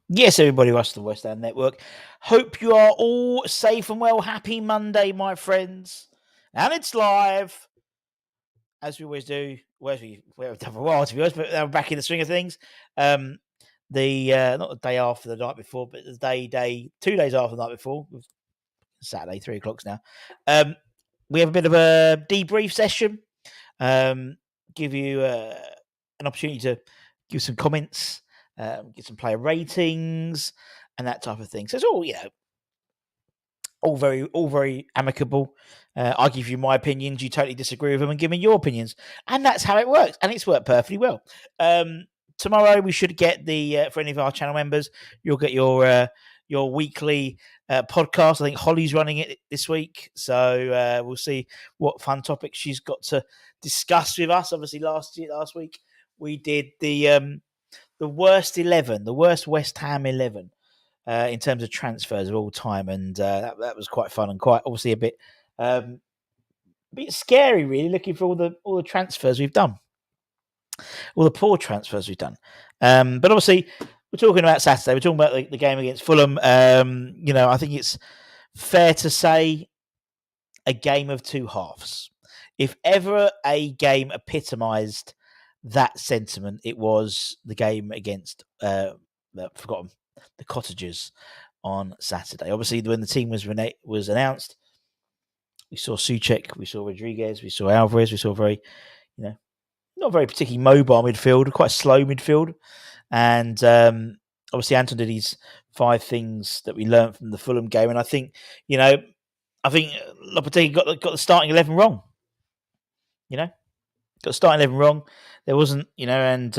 Yes, everybody, Russ the West Ham Network. Hope you are all safe and well. Happy Monday, my friends. And it's live, as we always do. We've done for a while, to be honest, but we're back in the swing of things. Not the day after the night before, but the 2 days after the night before. Saturday, 3 o'clock now. We have a bit of a debrief session. Give you an opportunity to give some comments. Get some player ratings and that type of thing. So it's all, all very amicable. I give you my opinions, you totally disagree with them, and give me your opinions, and that's how it works. And it's worked perfectly well. Tomorrow we should get for any of our channel members, you'll get your weekly podcast. I think Holly's running it this week, so we'll see what fun topics she's got to discuss with us. Obviously, last week we did the worst 11, the worst West Ham 11 in terms of transfers of all time, and that was quite fun and quite obviously a bit scary, really, looking for all the transfers we've done, all the poor transfers we've done. But obviously, we're talking about Saturday. We're talking about the game against Fulham. I think it's fair to say a game of two halves. If ever a game epitomised that sentiment, it was the game against the Cottagers on Saturday. Obviously, when the team was announced, we saw Souček, we saw Rodriguez, we saw Alvarez, we saw very, not very particularly mobile midfield, quite slow midfield, and obviously Anton did his 5 things that we learned from the Fulham game, and I think Lopetegui got the starting 11 wrong. Got the starting 11 wrong. There wasn't, and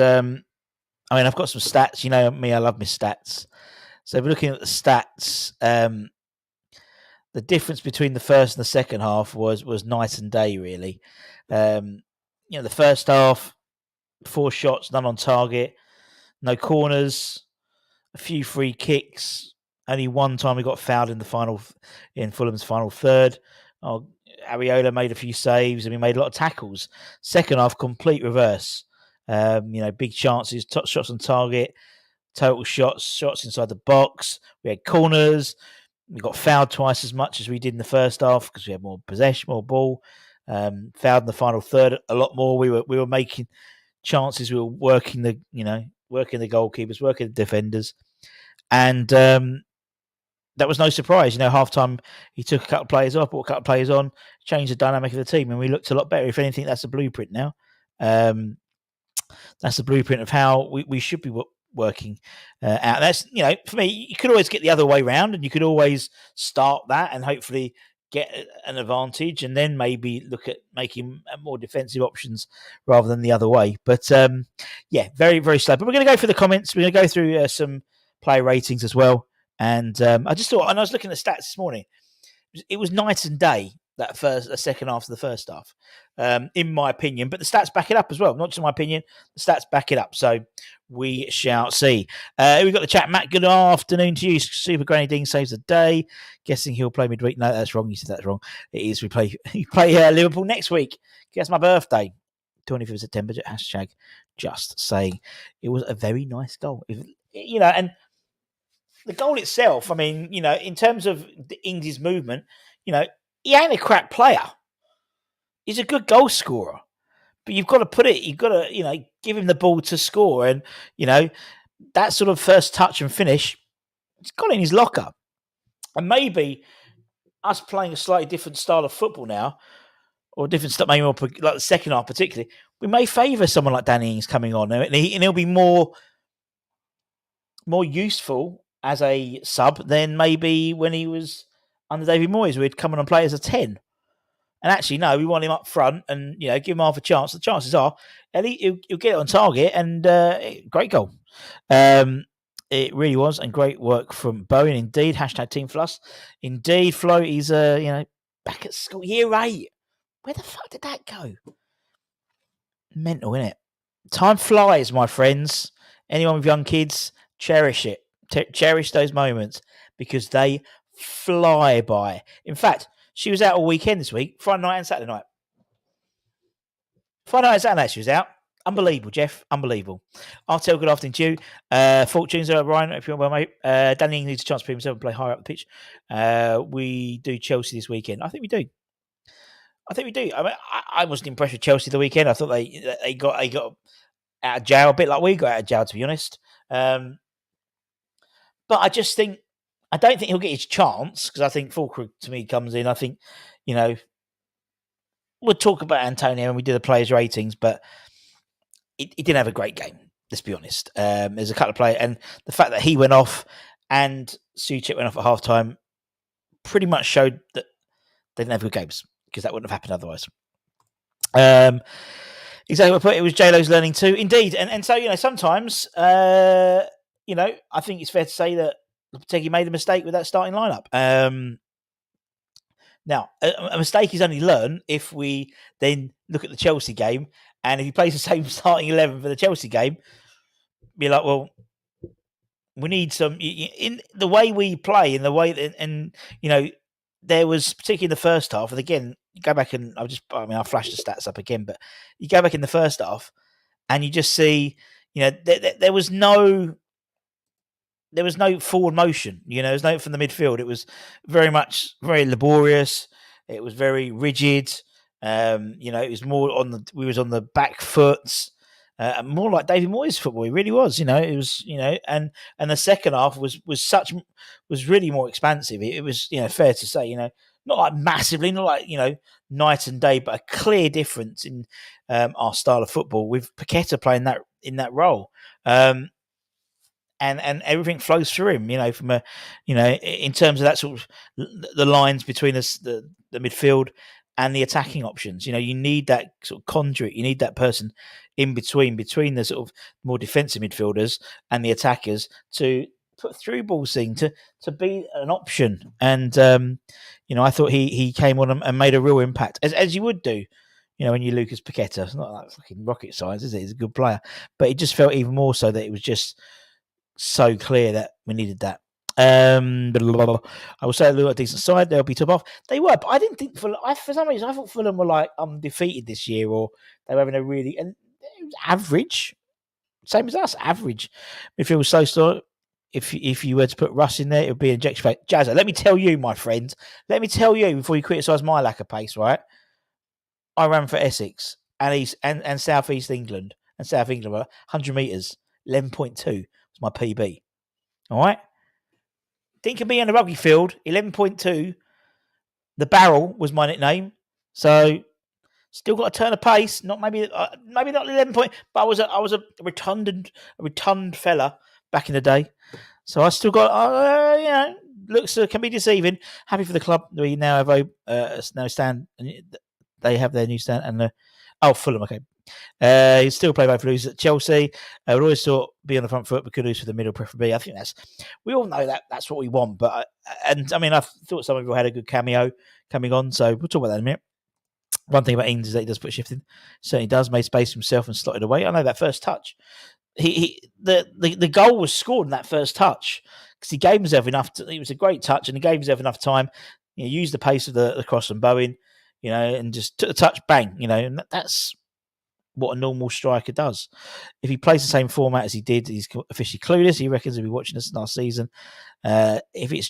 I've got some stats. You know me, I love my stats. So if we're looking at the stats, the difference between the first and the second half was night and day, really. The first half, 4 shots, none on target, no corners, a few free kicks. Only one time we got fouled in Fulham's final third. Areola made a few saves and we made a lot of tackles. Second half, complete reverse. Big chances, shots on target, total shots inside the box. We had corners. We got fouled twice as much as we did in the first half because we had more possession, more ball. Fouled in the final third a lot more. We were making chances. We were working the goalkeepers, working the defenders, and that was no surprise. Half time he took a couple of players off, brought a couple of players on, changed the dynamic of the team, and we looked a lot better. If anything, that's a blueprint now. That's the blueprint of how we should be working out. That's, for me, you could always get the other way round, and you could always start that and hopefully get an advantage, and then maybe look at making more defensive options rather than the other way. But very, very slow. But we're going to go through the comments. We're going to go through some player ratings as well. And I just thought, and I was looking at the stats this morning, it was night and day, the second half of the first half, in my opinion. But the stats back it up as well. Not just my opinion, the stats back it up. So we shall see. We've got the chat. Matt, good afternoon to you. Super Granny Ding saves the day. Guessing he'll play midweek. No, that's wrong. You said that's wrong. It is. We play Liverpool next week. Guess my birthday, 25th of September. Hashtag just saying. It was a very nice goal. And the goal itself, in terms of Ings' movement, he ain't a crap player. He's a good goal scorer. But you've got to give him the ball to score. And, that sort of first touch and finish, it's got in his locker. And maybe us playing a slightly different style of football now, or a different stuff, maybe more like the second half particularly, we may favour someone like Danny Ings coming on. And he'll be more useful as a sub than maybe when he was under David Moyes, where he'd come on and play as a 10. And actually, no, we want him up front and, give him half a chance. The chances are he'll get it on target, and great goal. It really was, and great work from Bowen indeed. Hashtag Team Floss. Indeed, Flo, he's back at school, year 8. Where the fuck did that go? Mental, innit? Time flies, my friends. anyone with young kids, cherish it. Cherish those moments because they fly by. In fact, she was out all weekend this week, Friday night and Saturday night. Friday night and Saturday night she was out. Unbelievable, Jeff. Unbelievable. I'll tell good afternoon to you. Fortunes, Ryan, if you're well, mate. Danny needs a chance to prove himself and play higher up the pitch. We do Chelsea this weekend. I think we do. I mean, I wasn't impressed with Chelsea the weekend. I thought they got out of jail a bit like we got out of jail, to be honest. But I just think I don't think he'll get his chance because I think Fulcrum to me comes in. I think we'll talk about Antonio when we do the players' ratings, but he didn't have a great game. Let's be honest. There's a couple of players, and the fact that he went off and Suchek went off at half time pretty much showed that they didn't have good games because that wouldn't have happened otherwise. Exactly what I put. It was J-Lo's learning too, indeed, and so sometimes I think it's fair to say that Lopetegui made a mistake with that starting lineup. Now, a mistake is only learned if we then look at the Chelsea game, and if he plays the same starting 11 for the Chelsea game, be like, well, we need some in the way we play, in the way that, and there was particularly in the first half, and again, you go back and I'll flash the stats up again, but you go back in the first half, and you just see, there was no forward motion. There was no from the midfield. It was very laborious. It was very rigid. It was more we was on the back foot, more like David Moyes' football. It really was. It was. And the second half was really more expansive. It was fair to say. Not like massively, not like night and day, but a clear difference in our style of football with Paqueta playing in that role. And everything flows through him, from in terms of that sort of the lines between us, the midfield and the attacking options. You need that sort of conduit. You need that person in between the sort of more defensive midfielders and the attackers to put through balls to be an option. And I thought he came on and made a real impact as you would do. When you Lucas Paqueta, it's not like fucking rocket science, is it? He's a good player, but it just felt even more so that it was just so clear that we needed that. I will say they were a decent side. They'll be top off. They were, but I didn't think for some reason I thought Fulham were like undefeated this year, or they were having a really average, same as us, average midfield was so slow. If you were to put Russ in there, it would be an injection plate. Jazza, let me tell you, my friend. Let me tell you before you criticise my lack of pace. Right, I ran for Essex and South East England and South England were 100 metres, 11.2. My PB. All right. Think of me on the rugby field, 11.2. The barrel was my nickname. So still got a turn of pace. Maybe not 11 point, but I was a rotund fella back in the day. So I still got looks can be deceiving. Happy for the club. We now have no stand. They have their new stand and Fulham. Okay. He still play both losers at Chelsea. Would always thought be on the front foot, but could lose for the middle, preferably. I think we all know that's what we want. But I thought some of you had a good cameo coming on, so we'll talk about that in a minute. One thing about Ings is that he does put shifting. Certainly does, made space for himself and slotted away. I know that first touch. The goal was scored in that first touch because he gave himself enough. It was a great touch, and he gave himself enough time. Used the pace of the cross and Bowen, and just took the touch, bang, and that's what a normal striker does. If he plays the same format as he did, he's officially clueless. He reckons he'll be watching us last season. If it's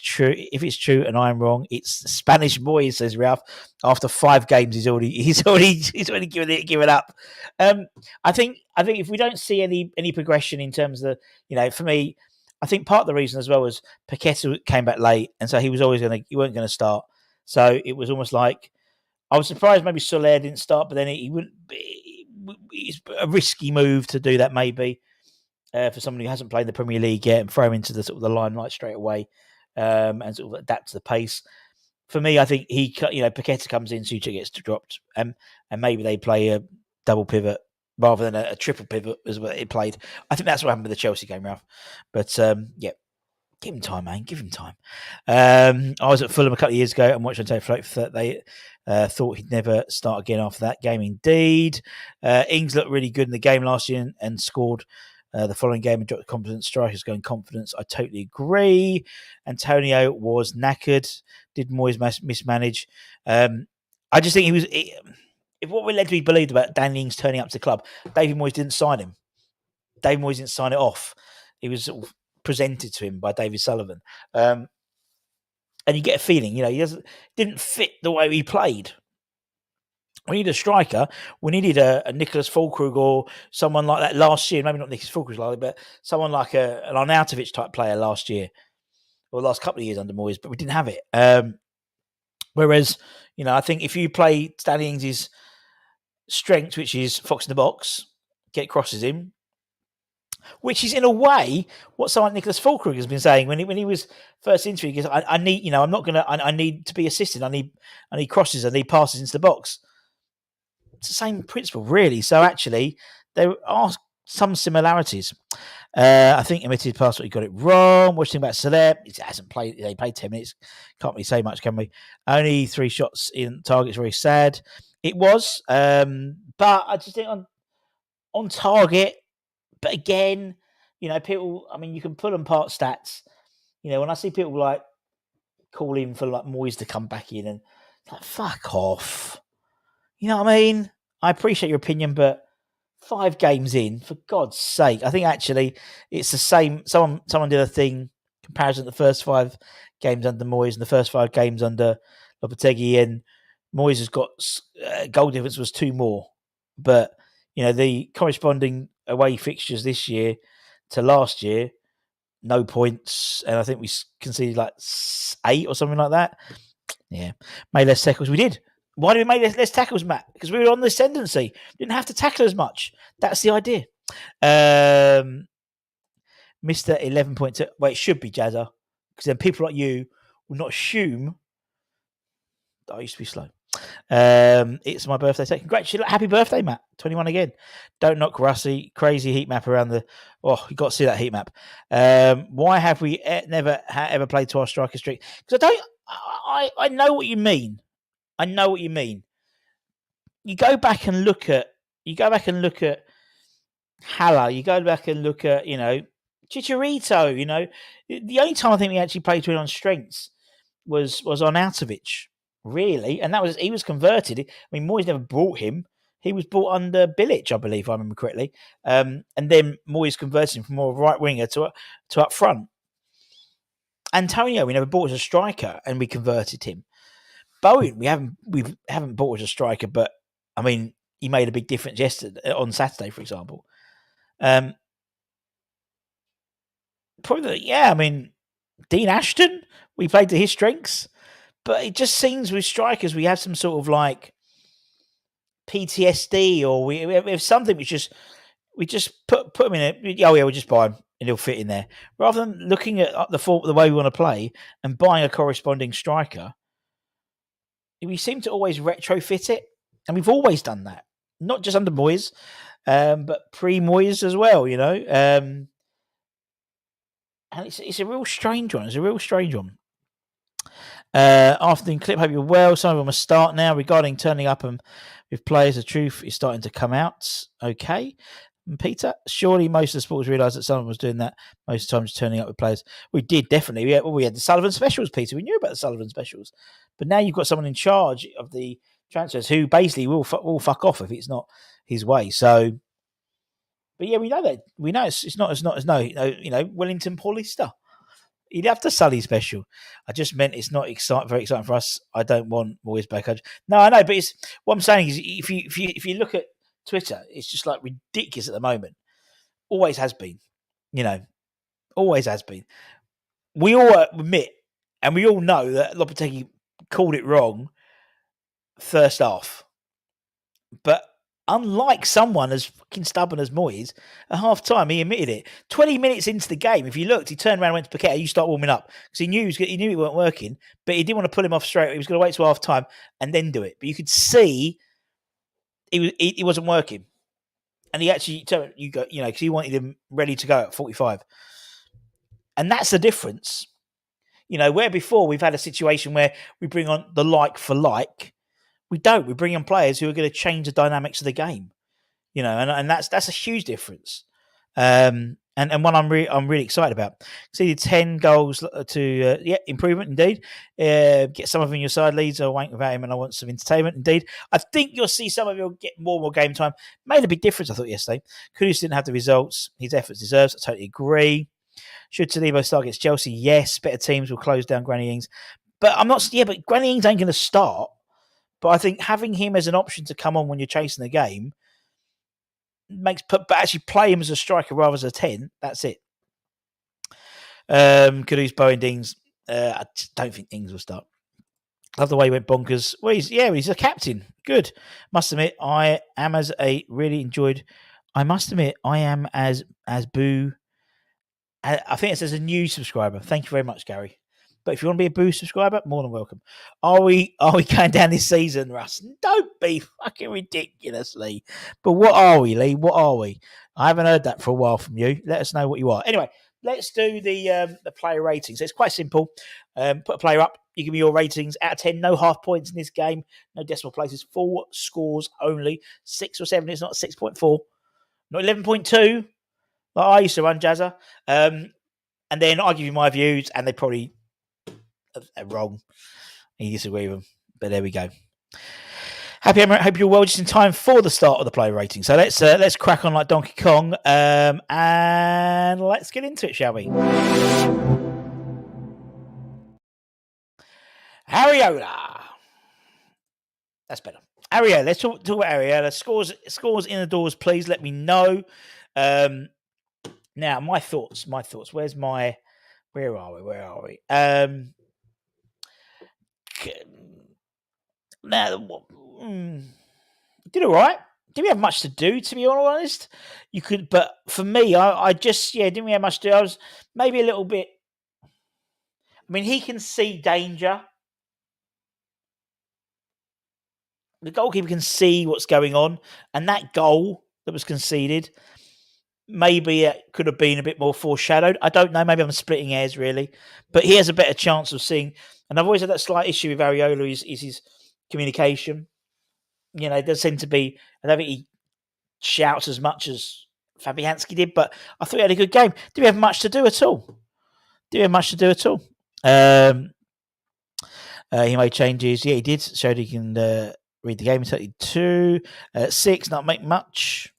true, and I'm wrong, it's Spanish boy, says Ralph. After 5 games, he's already given up. I think if we don't see any progression in terms of for me, I think part of the reason as well was Paqueta came back late, and so he weren't going to start. So it was almost like I was surprised maybe Soler didn't start, but then he wouldn't. It's a risky move to do that, maybe for someone who hasn't played the Premier League yet, and throw him into the sort of the limelight straight away, and sort of adapt to the pace. For me, I think Paqueta comes in, Suchek gets dropped, and maybe they play a double pivot rather than a triple pivot as what it played. I think that's what happened with the Chelsea game, Ralph. But give him time, man. Give him time. I was at Fulham a couple of years ago and watched them take that they thought he'd never start again after that game. Indeed, Ings looked really good in the game last year and scored the following game and dropped confidence. Strikers going confidence. I totally agree. Antonio was knackered. Did Moyes mismanage? I just think he was. If what we're led to be believed about Danny Ings turning up to the club, David Moyes didn't sign him. David Moyes didn't sign it off. It was sort of presented to him by David Sullivan. And you get a feeling, he didn't fit the way he played. We need a striker. We needed a Nicholas Fulkrug or someone like that last year. Maybe not Nicholas Fulkrug, but someone like an Arnautovic type player last year or the last couple of years under Moyes, but we didn't have it. Whereas, I think if you play Danny Ings' strength, which is fox in the box, get crosses in, which is in a way what someone Nicholas Fulkrug has been saying when he was first interviewed. He goes, I need, I'm not gonna, I need to be assisted. I need crosses. I need passes into the box. It's the same principle, really. So actually, there are some similarities. I think admitted pass, he got it wrong. What do you think about Celeb? He hasn't played. They played 10 minutes. Can't really say much, can we? Only 3 shots in target. It's very sad. It was, but I just think on target. But again, people. I mean, you can pull them apart stats. When I see people like calling for like Moyes to come back in and like fuck off. You know what I mean? I appreciate your opinion, but 5 games in, for God's sake, I think actually it's the same. Someone did a thing comparison to the first 5 games under Moyes and the first 5 games under Lopetegui, and Moyes has got goal difference was 2 more, but the corresponding away fixtures this year to last year, no points, and I think we conceded like 8 or something like that. Yeah, made less tackles. We did. Why did we make less tackles, Matt? Because we were on the ascendancy. Didn't have to tackle as much. That's the idea. Mr. 11.2. Well, it should be Jazza. Because then people like you will not assume that I used to be slow. It's my birthday. So congratulations. Happy birthday, Matt. 21 again. Don't knock Russie. Crazy heat map around the... Oh, you got to see that heat map. Why have we never ever played to our striker streak? Because I know what you mean. I know what you mean. You go back and look at Haller. You go back and look at, Chicharito. The only time I think we actually played to it on strengths was on Arnautovic, really. And he was converted. I mean, Moyes never brought him. He was brought under Bilic, I believe, if I remember correctly. And then Moyes converted him from more right winger to up front. Antonio, we never bought as a striker, and we converted him. Bowen, we haven't bought as a striker, but I mean, he made a big difference yesterday on Saturday, for example. Probably, I mean, Dean Ashton, we played to his strengths, but it just seems with strikers we have some sort of like PTSD, or we have something we just put him in it. Oh yeah, we'll just buy him and he'll fit in there, rather than looking at the way we want to play and buying a corresponding striker. We seem to always retrofit it, and we've always done that, not just under Moyes, but pre-Moyes as well, And it's a real strange one. After the clip, hope you're well. Some of them are start now. Regarding turning up and with players, the truth is starting to come out. Okay. And Peter, surely most of the sports realised that someone was doing that most of the time, just turning up with players. We did, definitely. We had the Sullivan specials, Peter. We knew about the Sullivan specials. But now you've got someone in charge of the transfers who basically will fuck off if it's not his way. So, but yeah, we know that. We know it's not Wellington Paulista. He'd have to Sully special. I just meant it's not very exciting for us. I don't want Moyes back. No, I know, but what I'm saying is if you look at Twitter, it's just like ridiculous at the moment. Always has been. Always has been. We all admit and we all know that Lopetegui called it wrong first half. But unlike someone as fucking stubborn as Moyes, at half time he admitted it. 20 minutes into the game, if you looked, he turned around and went to Paqueta, you start warming up. Because he knew it weren't working, but he didn't want to pull him off straight. He was going to wait till half time and then do it. But you could see he wasn't working. And he actually told because he wanted him ready to go at 45. And that's the difference. Where before we've had a situation where we bring on the like for like, we don't. We bring on players who are going to change the dynamics of the game, and that's a huge difference. And one I'm really excited about. See, 10 goals to improvement indeed. Get some of them in your side leads. I wank without him, and I want some entertainment indeed. I think you'll see some of you get more and more game time. Made a big difference, I thought, yesterday. Kudus didn't have the results his efforts deserves. I totally agree. Should Talibo start against Chelsea? Yes. Better teams will close down Granny Ings. But I'm not. Yeah, but Granny Ings ain't going to start. But I think having him as an option to come on when you're chasing the game but actually play him as a striker rather as a 10. That's it. Kudus, Bowen, Ings. I don't think Ings will start. Love the way he went bonkers. Well, he's a captain. Good. Must admit, I am as boo. I think it says a new subscriber. Thank you very much, Gary. But if you want to be a Boo subscriber, more than welcome. Are we going down this season, Russ? Don't be fucking ridiculously. But what are we, Lee? What are we? I haven't heard that for a while from you. Let us know what you are. Anyway, let's do the player ratings. It's quite simple. Put a player up. You give me your ratings. Out of 10, no half points in this game. No decimal places. 4 scores only. 6 or 7. It's not 6.4. Not 11.2. Like I used to run, Jazza. And then I'll give you my views, and they probably are wrong. You disagree with them. But there we go. Happy Emirate, hope you're well just in time for the start of the player rating. So let's crack on like Donkey Kong, and let's get into it, shall we? Ariola. That's better. Ariola. Let's talk about Ariola. Scores in the doors, please. Let me know. Now, my thoughts. Where are we? Now, did all right. Didn't we have much to do, to be honest? You could, but for me, I just didn't we have much to do. I was maybe a little bit. I mean, he can see danger. The goalkeeper can see what's going on, and that goal that was conceded, maybe it could have been a bit more foreshadowed. I don't know. Maybe I'm splitting hairs, really. But he has a better chance of seeing. And I've always had that slight issue with Ariola is his communication. It does seem to be. I don't think he shouts as much as Fabianski did, but I thought he had a good game. Did we have much to do at all? He made changes. Yeah, he did. Showed he can read the game. 32, 6, not make much.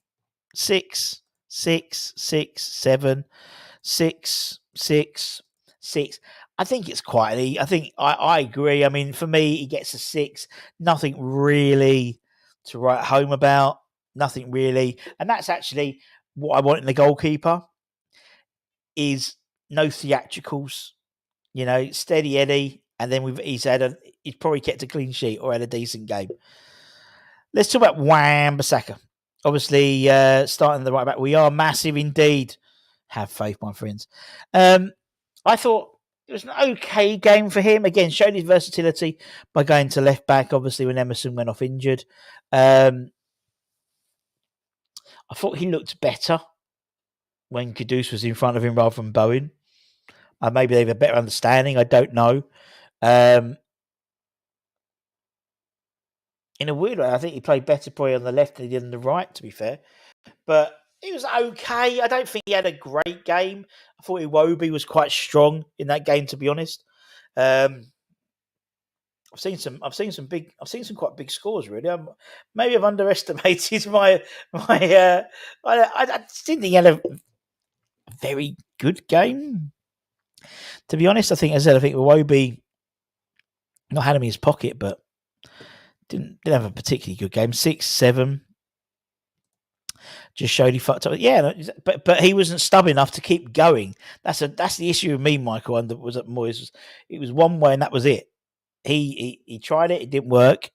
6, 6, 6, 7, 6, 6, 6. I think it's quietly. I think I agree. I mean, for me, he gets a 6. Nothing really to write home about. Nothing really. And that's actually what I want in the goalkeeper is no theatricals. Steady Eddie. And then he's probably kept a clean sheet or had a decent game. Let's talk about Wan-Bissaka. Obviously, starting the right back. We are massive indeed. Have faith, my friends. I thought it was an okay game for him. Again, showed his versatility by going to left back, obviously, when Emerson went off injured. I thought he looked better when Kudus was in front of him rather than Bowen. Maybe they have a better understanding. I don't know. In a weird way, I think he played better probably on the left than he did on the right, to be fair. But he was okay. I don't think he had a great game. I thought Iwobi was quite strong in that game, to be honest. I've seen some quite big scores, really. Maybe I've underestimated my. I didn't think he had a very good game. To be honest, I think Iwobi not had him in his pocket, but didn't have a particularly good game. 6, 7. Just showed he fucked up. Yeah, but he wasn't stubborn enough to keep going. That's the issue with me, Michael. And was at Moyes. It was one way, and that was it. He tried it. It didn't work.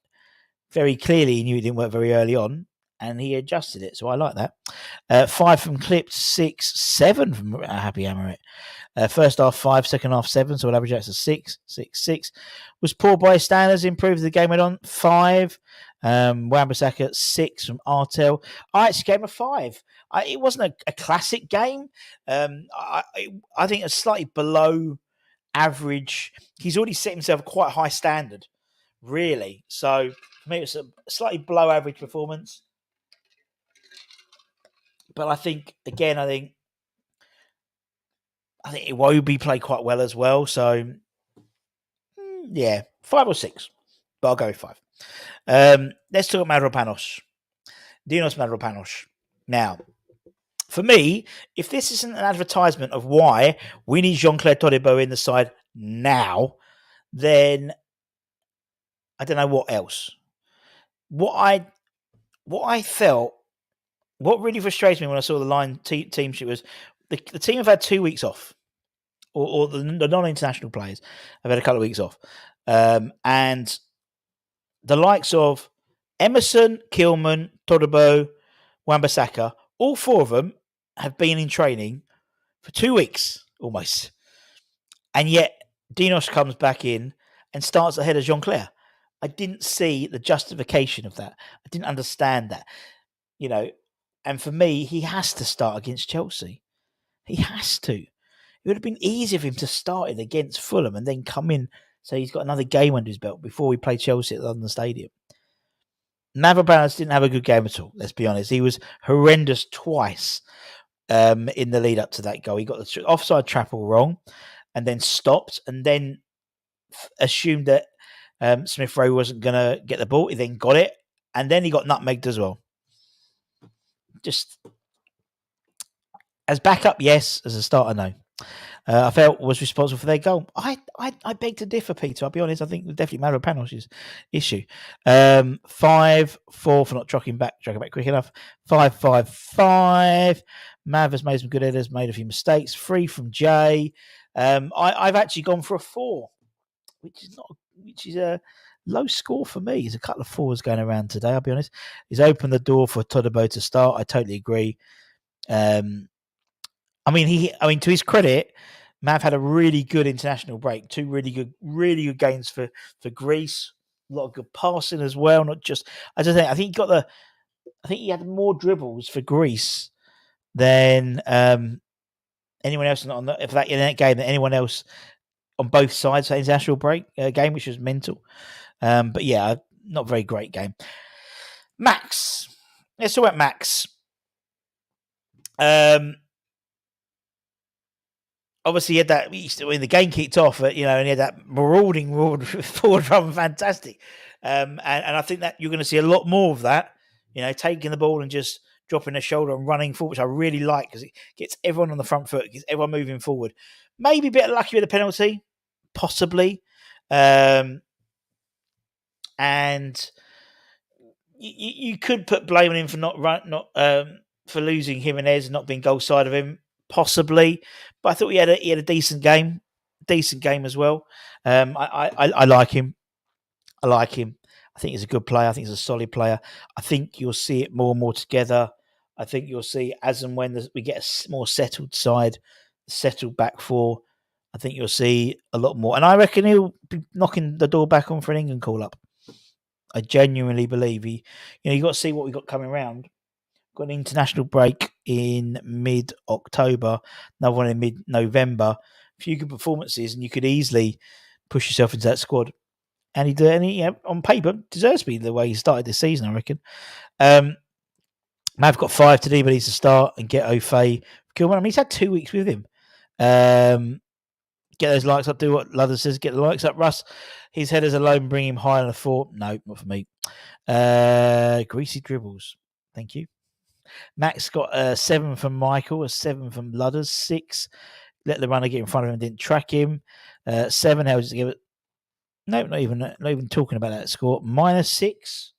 Very clearly, he knew it didn't work very early on, and he adjusted it. So I like that. 5 from Clipped, 6, 7 from Happy Emirate. First half 5, second half 7, so we'll average out to 6, 6, 6. Was poor by standards, improved the game went on 5. Wan-Bissaka 6 from Artel. I actually gave him a 5. It wasn't a classic game. I think it's slightly below average. He's already set himself a quite high standard, really. So for me, it's a slightly below average performance. But I think Iwobi played quite well as well. So yeah, 5 or 6, but I'll go with 5. Let's talk about Mavropanos. Dinos Mavropanos. Now, for me, if this isn't an advertisement of why we need Jean-Claire Todibo in the side now, then I don't know what else. What really frustrates me when I saw the line team sheet was the team have had 2 weeks off, or the non-international players have had a couple of weeks off, and the likes of Emerson, Kilman, Todibo, Wan-Bissaka, all 4 of them have been in training for 2 weeks almost, and yet Dinos comes back in and starts ahead of Jean-Claire. I didn't see the justification of that. I didn't understand that, And for me, he has to start against Chelsea. He has to. It would have been easier for him to start it against Fulham and then come in, so he's got another game under his belt before we play Chelsea at the London Stadium. Mavropanos didn't have a good game at all, let's be honest. He was horrendous twice in the lead up to that goal. He got the offside trap all wrong and then stopped and then assumed that Smith Rowe wasn't going to get the ball. He then got it and then he got nutmegged as well. Just as backup, yes. As a starter, no. I felt was responsible for their goal. I beg to differ, Peter. I'll be honest. I think it was definitely Mavropanos' issue. 5-4 for not tracking back quick enough. 5-5-5. Mav has made some good headers, made a few mistakes. 3 from Jay. I've actually gone for a 4, which is a low score for me. There's a couple of 4s going around today. I'll be honest. He's opened the door for Todibo to start. I totally agree. To his credit, Mav had a really good international break. 2 really good games for Greece. A lot of good passing as well. Not just, I think he had more dribbles for Greece than anyone else in that game, than anyone else on both sides of the international break game, which was mental. But yeah, not very great game. Max, let's talk about Max. Obviously, he had that when the game kicked off, and he had that marauding forward run, fantastic. And I think that you're going to see a lot more of that. Taking the ball and just dropping a shoulder and running forward, which I really like because it gets everyone on the front foot, gets everyone moving forward. Maybe a bit lucky with the penalty, possibly. And you could put blame on him for for losing Jimenez, not being goal side of him. Possibly, but I thought he had a decent game as well. I like him. I think he's a good player. I think he's a solid player. I think you'll see it more and more together. I think you'll see as and when we get a more settled side, settled back 4. I think you'll see a lot more, and I reckon he'll be knocking the door back on for an England call up. I genuinely believe you got to see what we got coming around. Got an international break in mid-October, another one in mid-November. A few good performances, and you could easily push yourself into that squad. And he on paper deserves to be the way he started this season, I reckon. Mav got 5 today, but he's to start and get Ofe. Kilman, he's had 2 weeks with him. Get those likes up. Do what Luther says. Get the likes up. Russ, his headers alone bring him higher than a 4. No, not for me. Greasy dribbles. Thank you. Max got a 7 from Michael, a 7 from Ludders, 6. Let the runner get in front of him, didn't track him. 7, how does it give it? No, not even talking about that score. -6.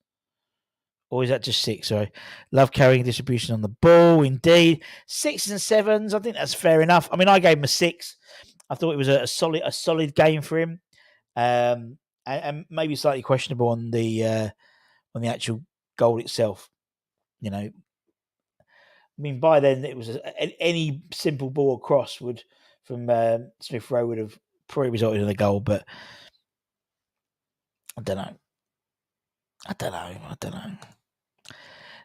Or is that just 6? Sorry. Love carrying distribution on the ball. Indeed. 6s and 7s. I think that's fair enough. I gave him a 6. I thought it was a solid game for him. And maybe slightly questionable on the actual goal itself. By then it was any simple ball across from Smith Rowe would have probably resulted in a goal, but I don't know.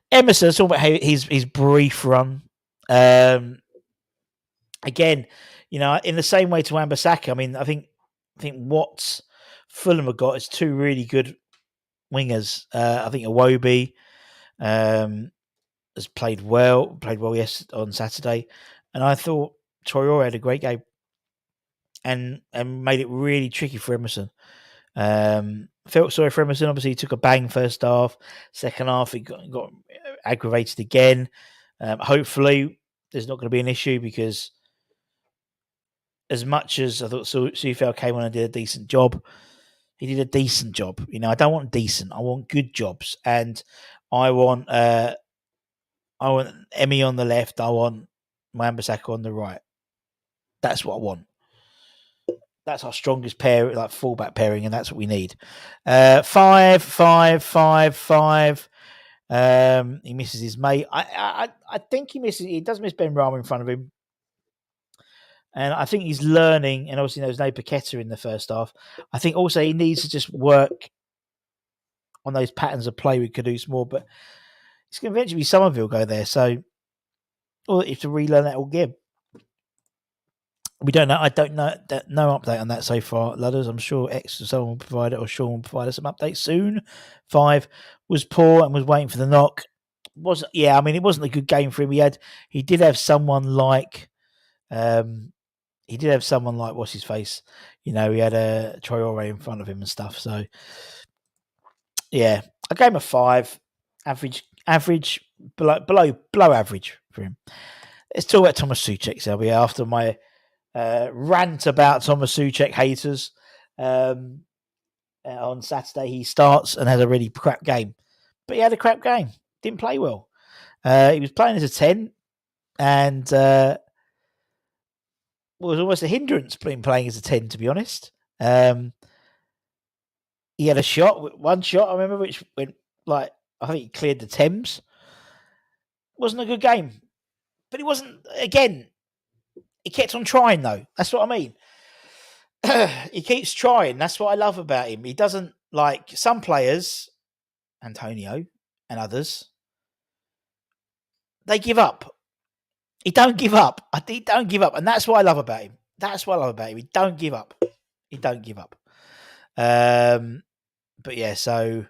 Emerson, talking about his brief run. Again, in the same way to Wan-Bissaka, I think what Fulham have got is 2 really good wingers. I think Iwobi has has played well on Saturday, and I thought Traore had a great game and made it really tricky for Emerson. Felt sorry for Emerson. Obviously, he took a bang first half. Second half, he got aggravated again. Hopefully, there's not going to be an issue because as much as I thought Sufel came on and did a decent job, he did a decent job. I don't want decent. I want good jobs, and I want Emmy on the left. I want Wan-Bissaka on the right. That's what I want. That's our strongest pair, like fullback pairing, and that's what we need. 5, 5, 5, 5. He misses his mate. I think he misses. He does miss Ben Rama in front of him, and I think he's learning. And obviously, there was no Paqueta in the first half. I think also he needs to just work on those patterns of play with Caduce more. But it's going to eventually be Somerville go there, so or if to relearn that all game. We don't know. I don't know. No update on that so far, Ludders. I'm sure X or someone will provide it, or Sean will provide us some updates soon. 5 was poor and was waiting for the knock. It wasn't a good game for him. He did have someone like, what's his face? He had a Traore in front of him and stuff. So yeah, I gave him a 5, average, below average for him. Let's talk about Thomas Souček, Selby, after my rant about Thomas Souček haters. On Saturday, he starts and has a really crap game. But he had a crap game. Didn't play well. He was playing as a 10 and was almost a hindrance playing as a 10, to be honest. He had one shot, I remember, which went I think he cleared the Thames. Wasn't a good game. But he wasn't, again, he kept on trying, though. That's what I mean. He keeps trying. That's what I love about him. He doesn't, like some players, Antonio and others, they give up. He don't give up. He don't give up. And that's what I love about him. He don't give up. But yeah, so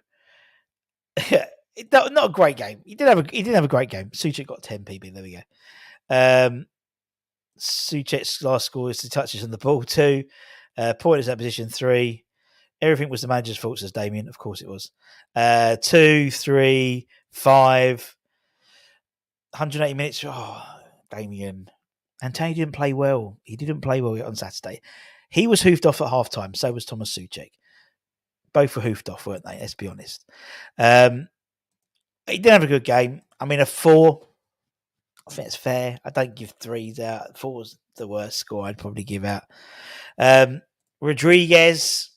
not a great game. He didn't have a great game. Souček got 10 PB. There we go. Souček's last score is 2 touches on the ball, 2. Pointless at position 3. Everything was the manager's fault, says Damien. Of course it was. 2, 3, 5. 180 minutes. Oh, Damien. Antonio didn't play well. He didn't play well on Saturday. He was hoofed off at halftime. So was Thomas Souček. Both were hoofed off, weren't they? Let's be honest. He didn't have a good game. I mean, a 4. I think it's fair. I don't give 3s out. 4's the worst score I'd probably give out. Rodriguez.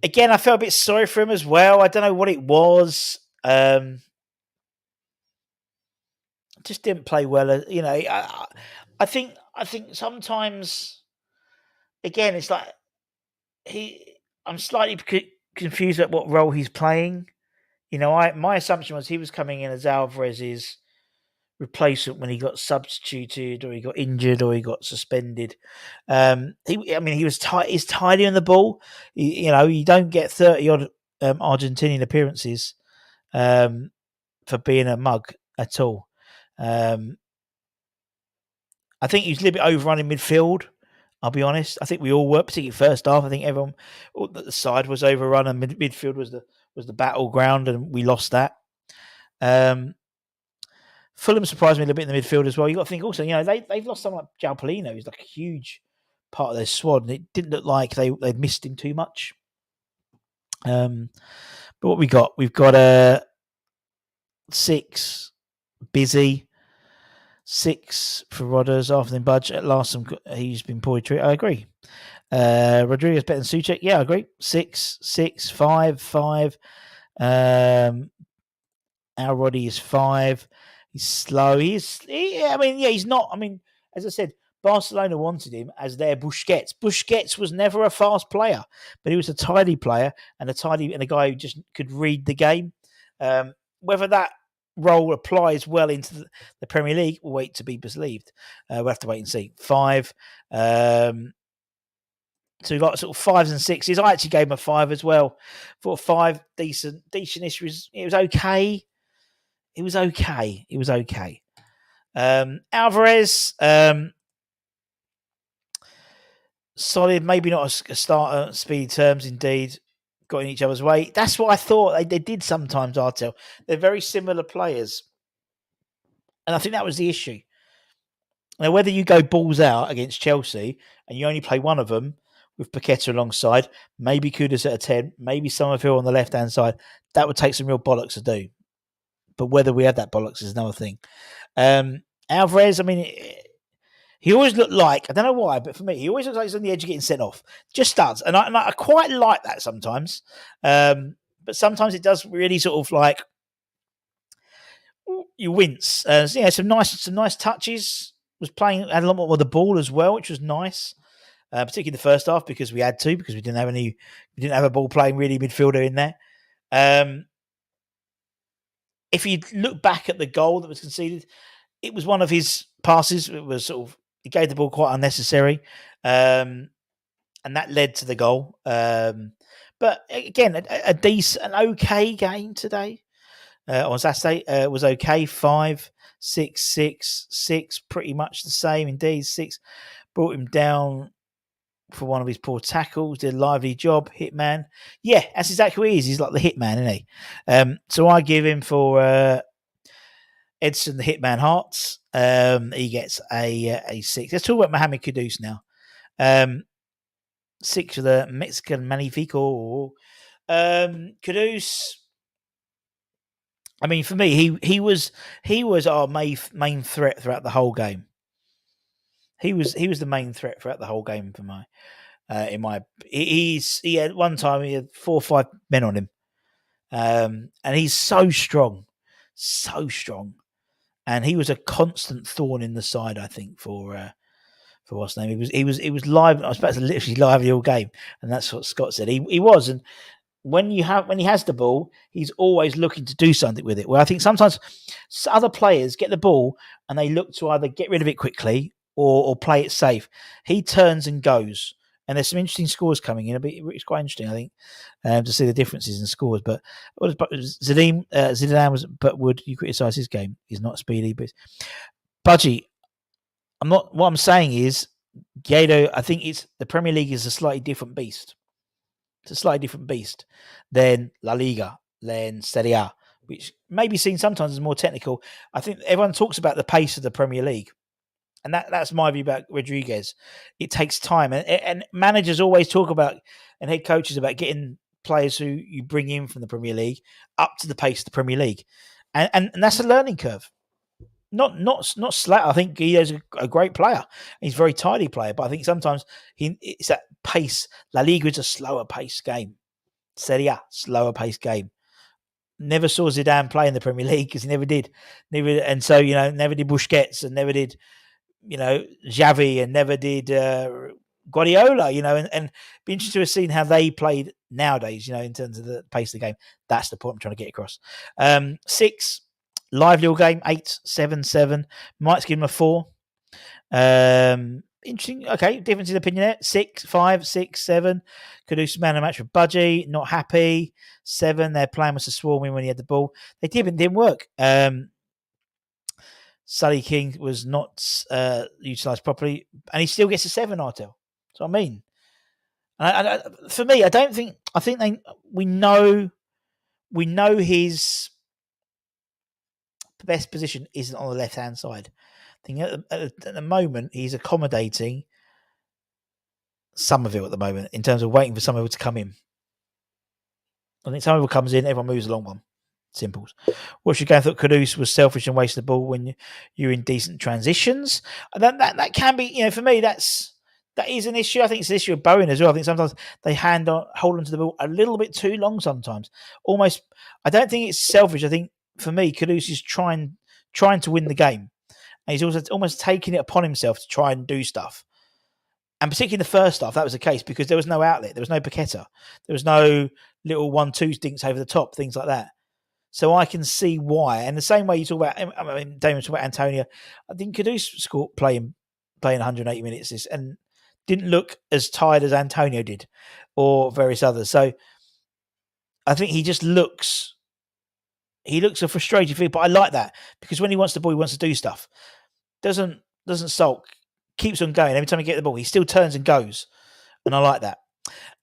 Again, I felt a bit sorry for him as well. I don't know what it was. Just didn't play well. I think sometimes, again, it's like I'm slightly confused at what role he's playing. My assumption was he was coming in as Alvarez's replacement when he got substituted or he got injured or he got suspended. He was tight. He's tidy on the ball. You don't get 30 odd Argentinian appearances for being a mug at all. I think he was a little bit overrun in midfield. I'll be honest. I think we all were, particularly first half. I think everyone, the side was overrun and midfield was the battleground, and we lost that. Fulham surprised me a little bit in the midfield as well. You got to think also, they've lost someone like João Paulino, who's like a huge part of their squad, and it didn't look like they'd missed him too much. But what we got? We've got 6 busy, 6 for Rodders after the budge. At last, he's been poorly treated. I agree. Rodriguez better than Souček. Yeah, I agree. 6, 5, 5. Our Roddy is 5. He's slow. He's not. I mean, as I said, Barcelona wanted him as their Busquets. Busquets was never a fast player, but he was a tidy player and a guy who just could read the game. Whether that role applies well into the Premier League, we'll wait to be believed. We'll have to wait and see. 5. So we got sort of 5s and 6s. I actually gave him a 5 as well. For 5, decent issues. It was okay. It was okay. It was okay. Alvarez, solid, maybe not a starter, speedy terms indeed, got in each other's way. That's what I thought they did sometimes, Artel. They're very similar players. And I think that was the issue. Now, whether you go balls out against Chelsea and you only play one of them with Paqueta alongside, maybe Kudus at a 10, maybe Somerville on the left-hand side, that would take some real bollocks to do. But whether we had that bollocks is another thing. Alvarez, I mean, he always looked like, I don't know why, but for me, he always looks like he's on the edge of getting sent off. Just does. And I quite like that sometimes. But sometimes it does really sort of like, you wince. Some nice touches. Was playing, had a lot more with the ball as well, which was nice. Particularly the first half because we had to, because we didn't have a ball playing really midfielder in there. If you look back at the goal that was conceded, it was one of his passes. It was sort of, he gave the ball quite unnecessary, and that led to the goal. But again, a decent, an okay game today. On Saturday was okay. 5, 6, 6, 6, pretty much the same indeed. 6 brought him down for one of his poor tackles. Did a lively job. Hitman. Yeah, that's exactly what he is. He's like the hitman, isn't he? So I give him for Edson the Hitman Hearts. He gets a 6. Let's talk about Mohamed Kudus now. 6 for the Mexican Magnifico. Kudus. I mean, for me, he was our main threat throughout the whole game. He was the main threat throughout the whole game for my. He had one time he had 4 or 5 men on him, and he's so strong, and he was a constant thorn in the side. I think for what's name, he was live. I was about to literally live the whole game, and that's what Scott said. He was, and when he has the ball, he's always looking to do something with it. Well, I think sometimes other players get the ball and they look to either get rid of it quickly or play it safe. He turns and goes. And there's some interesting scores coming in. It's quite interesting, I think, to see the differences in scores. But Zidane was, but would you criticise his game? He's not speedy, but Budgie. What I'm saying is, Guedo, I think it's the Premier League is a slightly different beast. It's a slightly different beast than La Liga, than Serie A, which may be seen sometimes as more technical. I think everyone talks about the pace of the Premier League, and that's my view about Rodriguez. It takes time, and managers always talk about, and head coaches about getting players who you bring in from the Premier League up to the pace of the Premier League, and that's a learning curve. Not slack. I think Guido's a great player. He's a very tidy player, but I think sometimes it's that pace. La Liga is a slower paced game. Serie A, slower paced game. Never saw Zidane play in the Premier League because he never did. And so never did Busquets and never did Xavi and never did Guardiola. And be interested to have seen how they played nowadays. In terms of the pace of the game. That's the point I'm trying to get across. 6. Live little game, 8, 7, 7. Mike's given him a 4. Interesting. Okay, difference in opinion there. 6, 5, 6, 7. Could do some man of match with Budgie. Not happy. 7. Their plan was to swarm him when he had the ball. They did, but it didn't work. Sully King was not utilised properly, and he still gets a 7. Artel. So I mean, for me, I think we know his best position isn't on the left-hand side. I think at the moment, he's accommodating Somerville at the moment in terms of waiting for Somerville to come in. I think Somerville comes in, everyone moves along one. Simples. What's your game? Thought Kudus was selfish and wasted the ball when you're in decent transitions. That can be, for me, that is an issue. I think it's an issue of Bowen as well. I think sometimes they hold on to the ball a little bit too long sometimes. Almost, I don't think it's selfish. I think for me, Kudus is trying to win the game. And he's also almost taking it upon himself to try and do stuff. And particularly in the first half, that was the case because there was no outlet. There was no Paqueta. There was no little 1-2 dinks over the top, things like that. So I can see why. And the same way you talk about, Damon talked about Antonio, I think Kudus scored playing 180 minutes and didn't look as tired as Antonio did or various others. So I think he just looks He looks a frustrated figure, but I like that because when he wants the ball, he wants to do stuff. Doesn't sulk. Keeps on going. Every time he gets the ball, he still turns and goes, and I like that.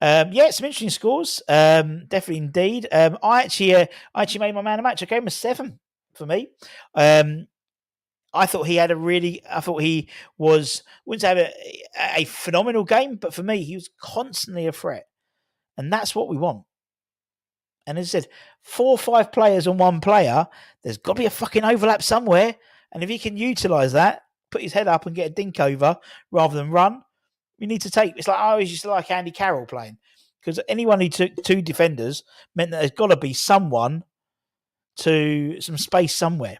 Yeah, some interesting scores. Definitely, indeed. I actually made my man of the match. I gave him a 7 for me. I thought he had I thought he wouldn't say have a phenomenal game, but for me, he was constantly a threat, and that's what we want. And as I said, 4 or 5 players on one player, there's got to be a fucking overlap somewhere. And if he can utilise that, put his head up and get a dink over rather than run, we need to take. It's like I always used to like Andy Carroll playing because anyone who took 2 defenders meant that there's got to be someone to some space somewhere.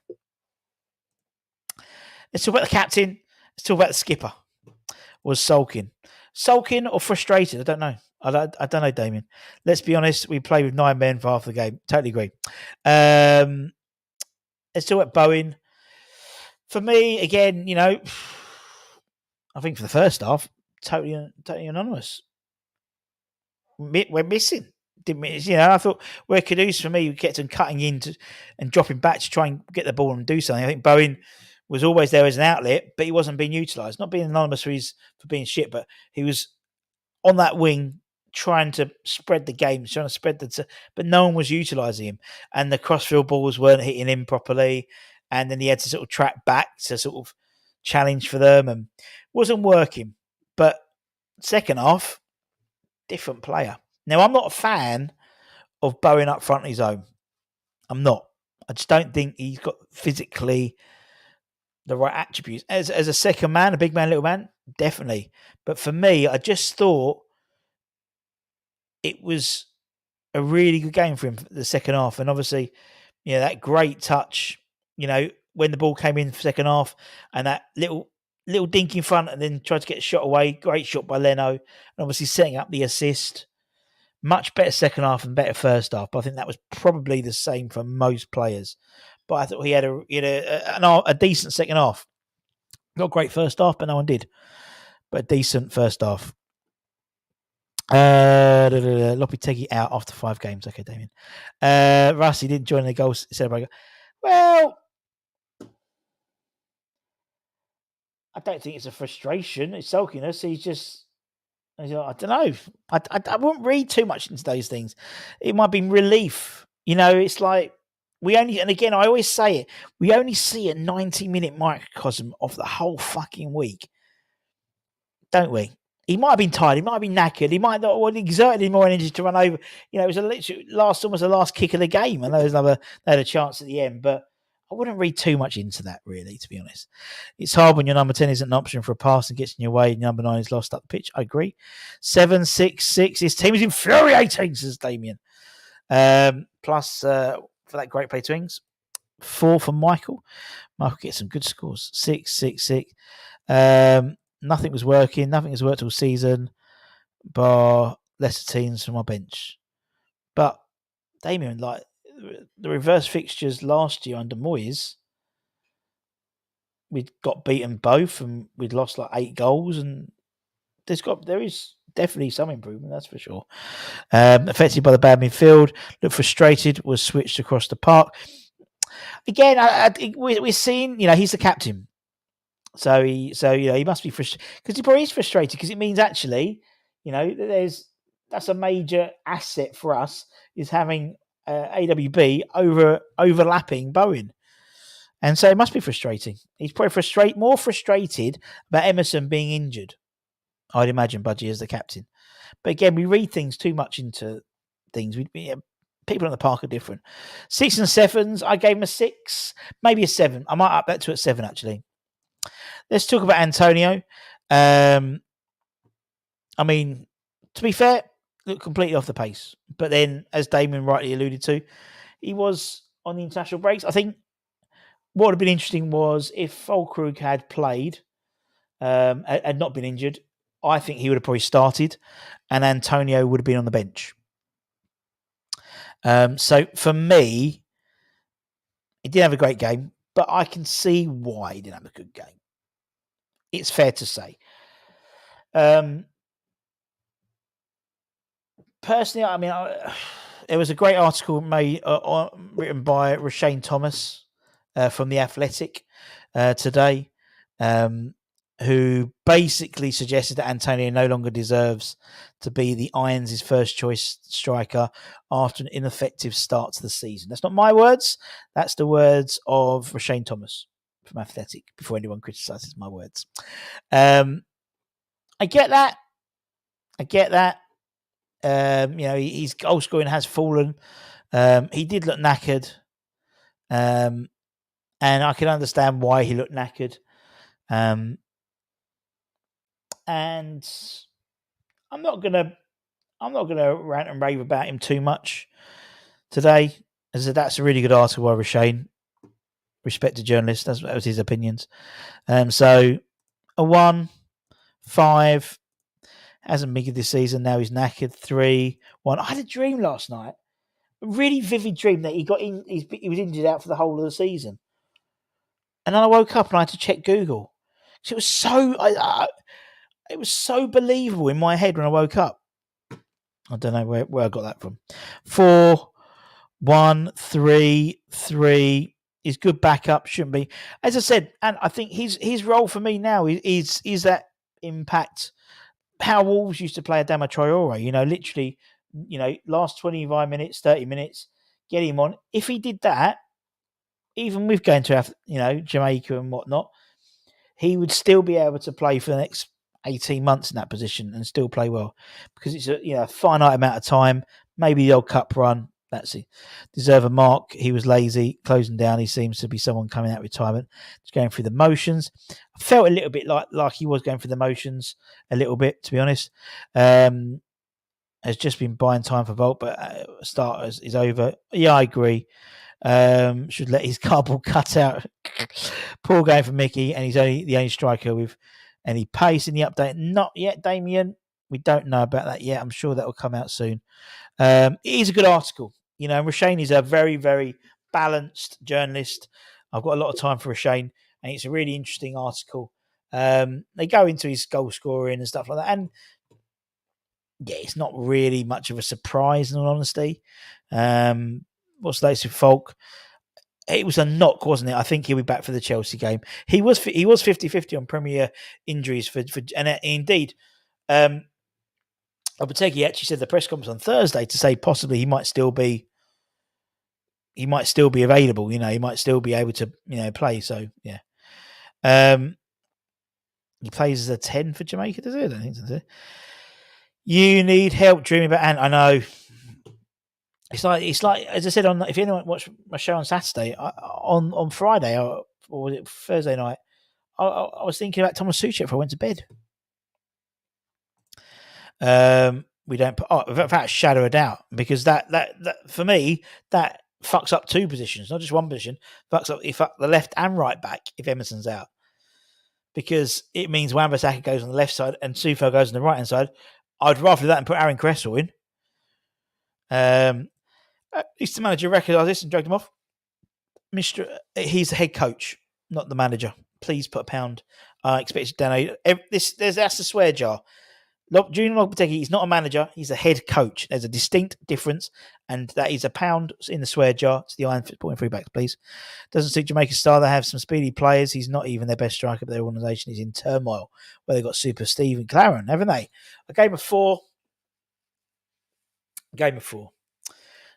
Let's talk about the captain. Let's talk about the skipper. Was sulking or frustrated? I don't know. I don't know, Damien. Let's be honest. We played with 9 men for half the game. Totally agree. Let's talk about Bowen. For me, again, I think for the first half, totally anonymous. We're missing. I thought where Kudus for me, we kept on cutting in and dropping back to try and get the ball and do something. I think Bowen was always there as an outlet, but he wasn't being utilised. Not being anonymous for being shit, but he was on that wing trying to spread the game, trying to spread but no one was utilising him. And the crossfield balls weren't hitting him properly. And then he had to sort of track back to sort of challenge for them and wasn't working. But second half, different player. Now, I'm not a fan of Bowen up front on his own. I'm not. I just don't think he's got physically the right attributes. As a second man, a big man, little man, definitely. But for me, I just thought it was a really good game for him for the second half. And obviously, that great touch, when the ball came in for second half and that little dink in front and then tried to get a shot away. Great shot by Leno. And obviously setting up the assist. Much better second half and better first half. But I think that was probably the same for most players. But I thought he had a decent second half. Not great first half, but no one did. But a decent first half. Lopetegui out after 5 games. Okay, Damien. Rusty didn't join the goals celebration. Well, I don't think it's a frustration. It's sulkiness. I don't know. I wouldn't read too much into those things. It might be relief. It's like and again, I always say it, we only see a 90-minute microcosm of the whole fucking week. Don't we? He might have been tired. He might have been knackered. He might not have exerted any more energy to run over. It was almost the last kick of the game. And they had a chance at the end, but I wouldn't read too much into that, really, to be honest. It's hard when your number 10 isn't an option for a pass and gets in your way and your number 9 is lost up the pitch. I agree. 7-6-6. His team is infuriating, says Damien. Plus, for that great play to Ings, 4 for Michael. Michael gets some good scores. 6-6-6. Nothing was working. Nothing has worked all season, bar lesser teams from our bench. But Damien, like the reverse fixtures last year under Moyes, we got beaten both, and we'd lost like 8 goals. And there is definitely some improvement, that's for sure. Affected by the bad midfield, looked frustrated. Was switched across the park. Again, we're seeing. He's the captain. So he must be frustrated because he probably is frustrated because it means actually, that's a major asset for us is having AWB overlapping Bowen, and so it must be frustrating. He's probably more frustrated about Emerson being injured. I'd imagine Budgie as the captain, but again, we read things too much into things. People in the park are different. 6 and 7s. I gave him a 6, maybe a 7. I might up that to a 7 actually. Let's talk about Antonio. To be fair, looked completely off the pace. But then, as Damon rightly alluded to, he was on the international breaks. I think what would have been interesting was if Fulkrug had played, had not been injured, I think he would have probably started and Antonio would have been on the bench. So for me, he didn't have a great game, but I can see why he didn't have a good game. It's fair to say. Personally, There was a great article written by Rashane Thomas from The Athletic today, who basically suggested that Antonio no longer deserves to be the Irons' first choice striker after an ineffective start to the season. That's not my words. That's the words of Rashane Thomas from Athletic, before anyone criticises my words. I get that. His goal scoring has fallen. He did look knackered. And I can understand why he looked knackered. And I'm not gonna rant and rave about him too much today. As I said, that's a really good article by Rashane, respected journalist. That was his opinions. So a 1, 5, hasn't been good this season. Now he's knackered. 3, 1. I had a dream last night, a really vivid dream that he got in. He was injured out for the whole of the season, and then I woke up and I had to check Google. So it was it was so believable in my head when I woke up. I don't know where I got that from. 4, 1, 3, 3 is good backup. Shouldn't be, as I said, and I think his role for me now is that impact. How Wolves used to play Adama Traore, literally, last 25 minutes, 30 minutes, get him on. If he did that, even with going to Jamaica and whatnot, he would still be able to play for the next 18 months in that position and still play well, because it's a finite amount of time. Maybe the old cup run. That's it. Deserve a mark. He was lazy, closing down. He seems to be someone coming out of retirement, just going through the motions. I felt a little bit like he was going through the motions a little bit, to be honest. Has just been buying time for Volt, but start is over. Yeah, I agree. Should let his cardboard cut out. Poor game for Mickey, and he's the only striker with any pace in the update. Not yet, Damien. We don't know about that yet. I'm sure that will come out soon. It is a good article. Rashane is a very, very balanced journalist. I've got a lot of time for Rashane, and it's a really interesting article. They go into his goal scoring and stuff like that, and yeah, it's not really much of a surprise, in all honesty. What's the latest with Falk? It was a knock, wasn't it? I think he'll be back for the Chelsea game. He was 50-50 on Premier injuries and indeed, Opetegi actually said the press conference on Thursday to say possibly he might still be available. He might still be able to play. So yeah, he plays as a 10 for Jamaica, does he? I don't think so. You need help dreaming about Ant. I know. It's like as I said if anyone watched my show on Saturday, on Friday or was it Thursday night, I was thinking about Thomas Suchek before I went to bed. We don't put without a shadow of doubt, because that for me that fucks up two positions, not just one position. Fucks up the left and right back if Emerson's out, because it means Wan-Bissaka goes on the left side and Sufo goes on the right hand side. I'd rather do that and put Aaron Cresswell in. He's the manager recognised this and dragged him off. He's the head coach, not the manager. Please put £1. I expect you to donate. That's the swear jar. Junior Lopetegui is not a manager. He's a head coach. There's a distinct difference, and that is £1 in the swear jar to the Iron Football Fullback, please. Doesn't suit Jamaica's style. They have some speedy players. He's not even their best striker, but their organisation is in turmoil, where they've got Super Steve and Claren, haven't they? A game of 4.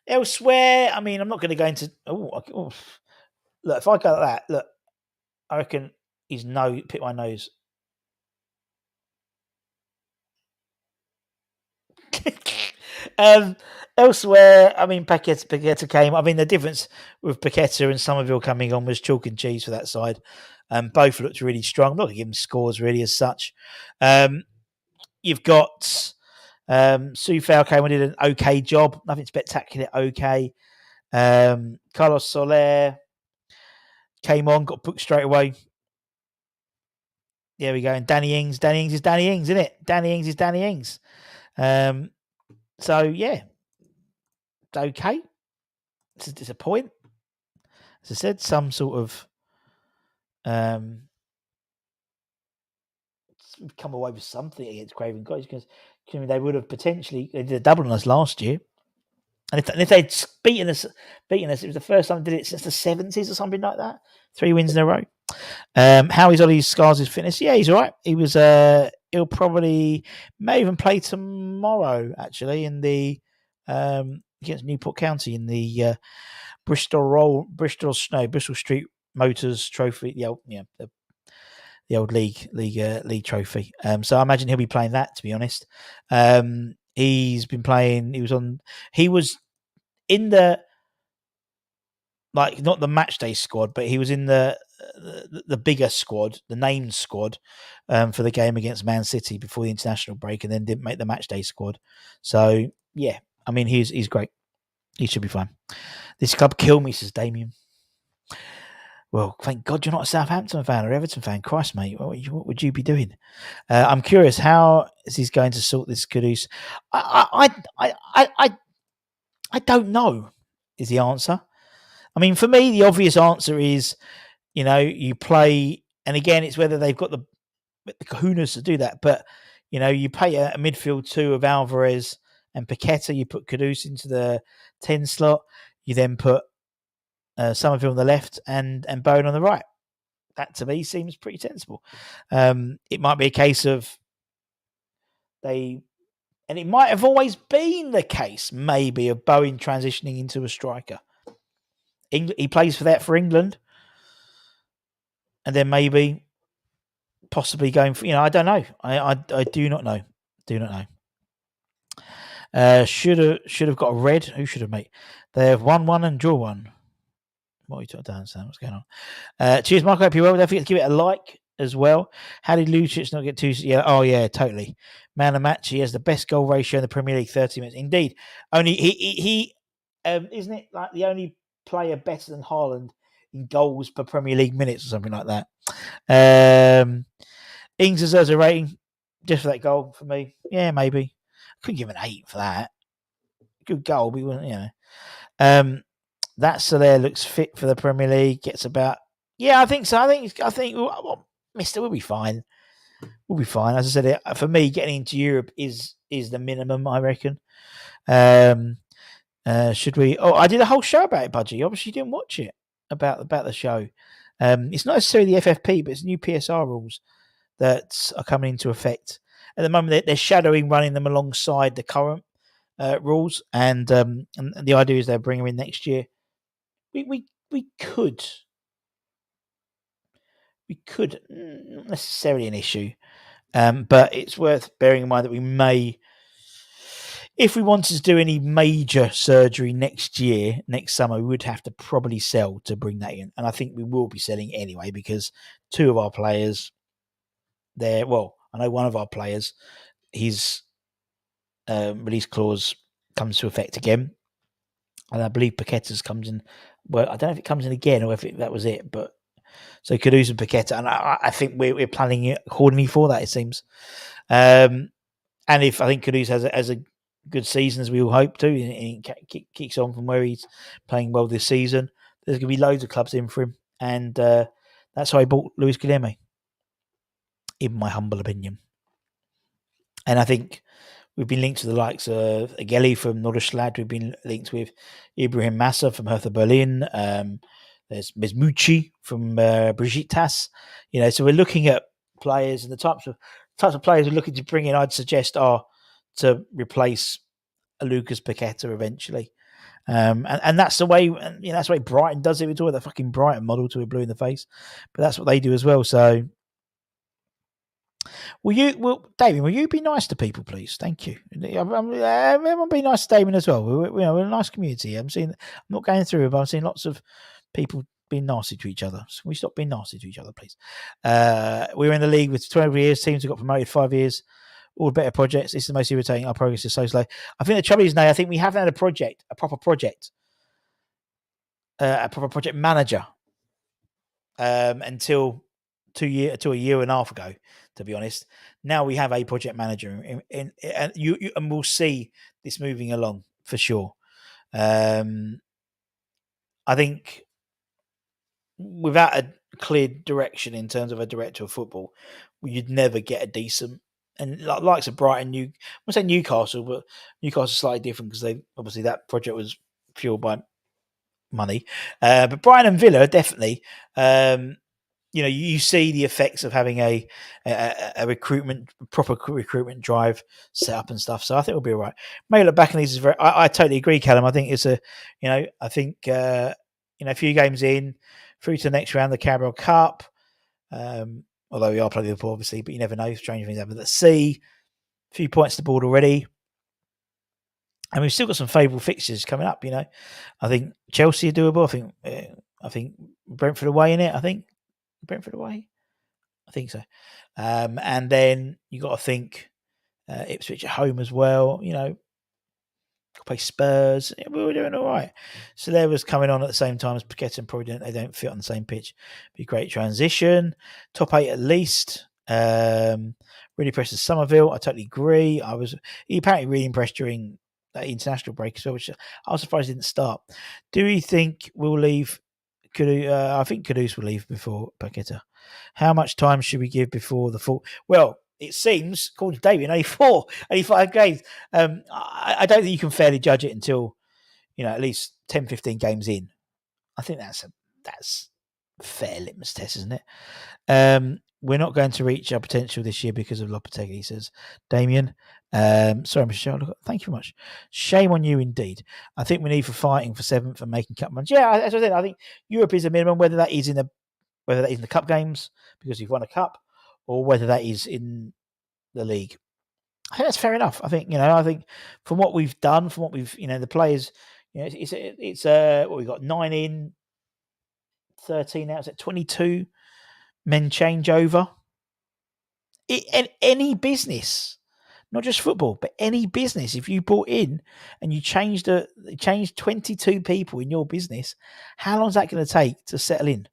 Elsewhere, I mean, I'm not going to go into. Look, if I go like that, I reckon his nose, pick my nose. Elsewhere, I mean, Paqueta came. I mean, the difference with Paqueta and Somerville coming on was chalk and cheese for that side. Both looked really strong. I'm not going to give them scores really as such. You've got Sufal came and did an okay job. Nothing spectacular, okay. Carlos Soler came on, got booked straight away. There we go. And Danny Ings. Danny Ings is Danny Ings, isn't it? Danny Ings is Danny Ings. So, yeah. It's okay. It's a point. As I said, some sort of come away with something against Craven Cottage, because they would have potentially, they did a double on us last year. And if they'd beaten us, it was the first time they did it since the 70s or something like that. 3 wins in a row. How is Ollie Scars' fitness? Yeah, he's all right. He was. He'll probably may even play tomorrow actually in the against Newport County in the Bristol Street Motors Trophy. The old league trophy. So I imagine he'll be playing that. To be honest, he's been playing. He was in the not the match day squad, but he was in the bigger squad, the named squad, for the game against Man City before the international break, and then didn't make the match day squad. So yeah, I mean he's great. He should be fine. This club kill me, says Damien. Well, thank God you're not a Southampton fan or Everton fan. Christ, mate, what would you be doing? I'm curious, how is he going to sort this Kudus? I don't know. Is the answer? I mean, for me, the obvious answer is, you play, and again, it's whether they've got the kahunas to do that. But you pay a midfield 2 of Alvarez and Paqueta. You put Kudus into the 10 slot. You then put Somerville on the left and Bowen on the right. That to me seems pretty sensible. It might be a case of and it might have always been the case, maybe, of Bowen transitioning into a striker. He plays for England, and then maybe possibly going for, I don't know. I do not know. Should have got a red. Who should have, mate? They have 1-1 and draw 1. What are you talking about, Sam? What's going on? Cheers, Michael. Hope you're well. Don't forget to give it a like as well. How did Lucic not get 2? Yeah, totally. Man of match. He has the best goal ratio in the Premier League. 30 minutes. Indeed. Only he isn't it like the only player better than Haaland in goals per Premier League minutes or something like that. Ings deserves a rating just for that goal for me. Yeah, maybe. I couldn't give an 8 for that. Good goal, but we wouldn't, that Soler looks fit for the Premier League. Gets about. Yeah, I think so. I think Mister will be fine. We'll be fine. As I said, for me, getting into Europe is the minimum, I reckon. Should we? Oh, I did a whole show about it, Budgie. Obviously, you didn't watch it about the show. It's not necessarily the FFP, but it's new PSR rules that are coming into effect at the moment. They're shadowing running them alongside the current rules, and the idea is they'll bring them in next year. We could not necessarily an issue, but it's worth bearing in mind that we may, if we wanted to do any major surgery next summer, we would have to probably sell to bring that in, and I think we will be selling anyway because 2 of our players, I know one of our players, his release clause comes to effect again, and I believe Paqueta's comes in. Well, I don't know if it comes in again or if that was it, but so Kudus and Paqueta, and I think we're planning it accordingly for that. It seems, and if I think Kudus has a good season as we all hope to, and kicks on from where he's playing well this season, there's going to be loads of clubs in for him, and that's how I bought Luis Guilherme, in my humble opinion. And I think we've been linked to the likes of Ageli from Norderslad. We've been linked with Ibrahim Massa from Hertha Berlin. There's Mucci from Brigitas. So we're looking at players, and the types of players we're looking to bring in, I'd suggest, are to replace a Lucas Paqueta eventually. And that's the way, that's the way Brighton does it. We talk about the fucking Brighton model till we're blue in the face, but that's what they do as well. So, Damien, will you be nice to people, please? Thank you. Everyone be nice to Damien as well. We're a nice community. I'm not going through it, but I'm seeing lots of people being nasty to each other. So can we stop being nasty to each other, please? We're in the league with 12 years. Teams have got promoted 5 years. All better projects. This is the most irritating. Our progress is so slow. I think the trouble is now, I think we haven't had a proper project manager until a year and a half ago, to be honest. Now we have a project manager, and we'll see this moving along for sure. I think without a clear direction in terms of a director of football, you'd never get a decent and likes of Brighton, I won't say Newcastle, but Newcastle's slightly different because they obviously that project was fueled by money. But Brighton and Villa definitely. You see the effects of having a proper recruitment drive set up and stuff. So I think we'll be all right. May look back on these is very. I totally agree, Callum. I think it's I think a few games in through to the next round, the Carabao Cup. Although we are playing Liverpool, obviously, but you never know. Strange things happen. Let's see. A few points to the board already. And we've still got some favourable fixtures coming up. I think Chelsea are doable. I think Brentford away in it. I think Brentford away. I think so. And then you got to think Ipswich at home as well. Play Spurs. We were doing all right. So there was coming on at the same time as Paqueta and probably they don't fit on the same pitch. Be a great transition. Top 8 at least. Really impressed with Somerville. I totally agree. He apparently really impressed during that international break as well, which I was surprised he didn't start. Do we think we'll leave? I think Kudus will leave before Paqueta. How much time should we give before the full? Well, it seems, according to Damien, only 5 games. I don't think you can fairly judge it until, at least 10, 15 games in. I think that's a fair litmus test, isn't it? We're not going to reach our potential this year because of Lopetegui, says Damien. Sorry, Michelle. Thank you very much. Shame on you indeed. I think we need for fighting for 7th and making cup runs. Yeah, as I said, I think Europe is a minimum, whether that is in the cup games because you've won a cup, or whether that is in the league. I think that's fair enough. I think from what we've done, from what we've the players, it's what we got 9 in, 13 out. Is it 22 men change over? Any business, not just football, but any business. If you bought in and you changed 22 people in your business, how long is that going to take to settle in?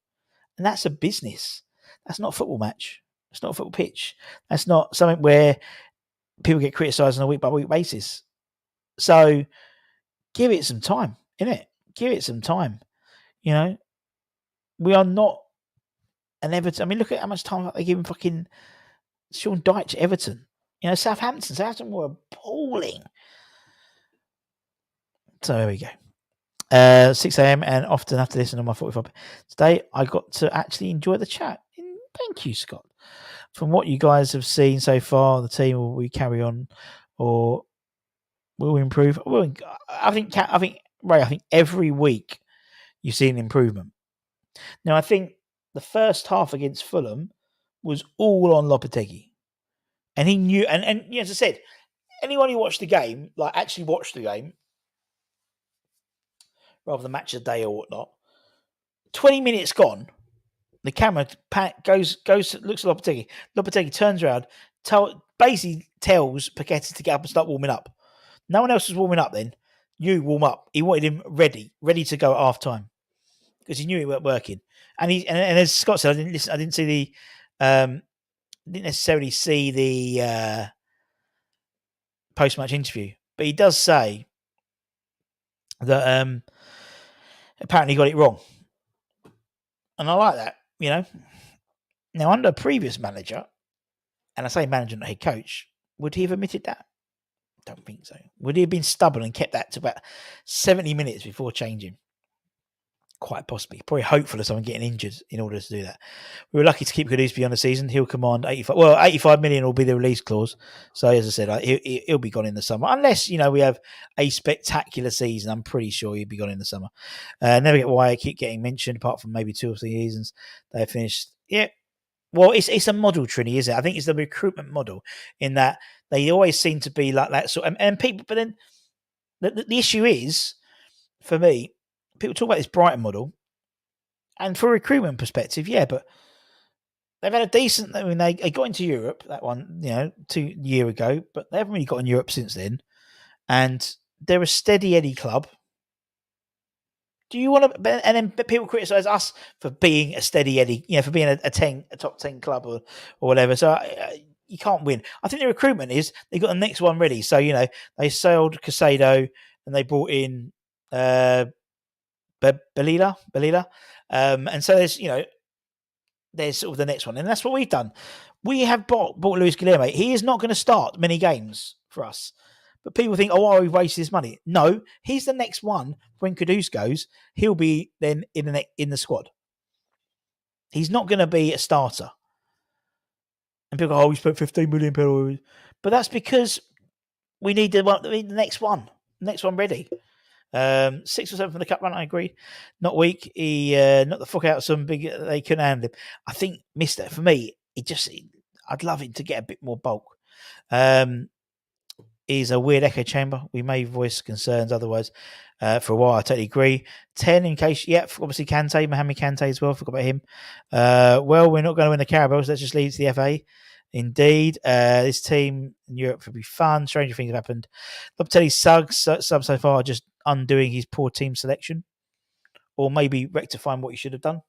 And that's a business. That's not a football match. It's not a football pitch. That's not something where people get criticised on a week-by-week basis. So give it some time, innit? Give it some time. We are not an Everton. I mean, look at how much time they give him fucking Sean Dyche at Everton. Southampton were appalling. So there we go. 6 a.m. and often have to listen on my 45. Today, I got to actually enjoy the chat. Thank you, Scott. From what you guys have seen so far, the team will we carry on or will we improve? I think Ray. I think every week you see an improvement. Now, I think the first half against Fulham was all on Lopetegui, and he knew. And as I said, anyone who watched the game, actually watched the game, rather than match of the day or whatnot, 20 minutes gone. The camera goes, looks at Lopetegui. Lopetegui turns around, basically tells Paqueta to get up and start warming up. No one else was warming up then. You warm up. He wanted him ready to go at half time because he knew it weren't working. And as Scott said, I didn't listen. I didn't see didn't necessarily see the post-match interview, but he does say that apparently he got it wrong, and I like that. Now under a previous manager, and I say manager, not head coach, would he have admitted that? Don't think so. Would he have been stubborn and kept that to about 70 minutes before changing? Quite possibly. Probably hopeful of someone getting injured in order to do that. We were lucky to keep Kudus beyond the season. He'll command 85 million will be the release clause. So as I said, he'll be gone in the summer. Unless, we have a spectacular season. I'm pretty sure he'll be gone in the summer. Never get why I keep getting mentioned, apart from maybe 2 or 3 seasons they finished. Yeah. Well, it's a model, Trini, isn't it? I think it's the recruitment model in that they always seem to be like that sort. And people, but then the issue is, for me, people talk about this Brighton model, and for a recruitment perspective, yeah, but they've had a decent. I mean, they got into Europe that one, 2 years ago, but they haven't really got in Europe since then, and they're a steady Eddie club. Do you want to? And then people criticise us for being a steady Eddie, for being a top 10 club or whatever. So you can't win. I think the recruitment is they got the next one ready. So they sold Casado and they brought in Belila, and so there's sort of the next one, and that's what we've done. We have bought Luis Guilherme. He is not going to start many games for us. But people think, oh, we've wasted his money. No, he's the next one. When Kudus goes, he'll be then in the squad. He's not going to be a starter. And people go, oh, we spent £15 million. But that's because we need the next one. Next one ready. 6 or 7 from the cup run, I agree. Not weak. He knocked the fuck out of some big. They couldn't handle him. I think Mister, for me, I'd love him to get a bit more bulk. He's a weird echo chamber. We may voice concerns otherwise for a while. I totally agree. 10 in case, obviously Kante, Mohamed Kante as well. Forgot about him. Well, we're not going to win the Carabao, so let's just leave it to the FA. Indeed, this team in Europe would be fun. Stranger things have happened. Lopatelli's sub so far are just undoing his poor team selection, or maybe rectifying what he should have done.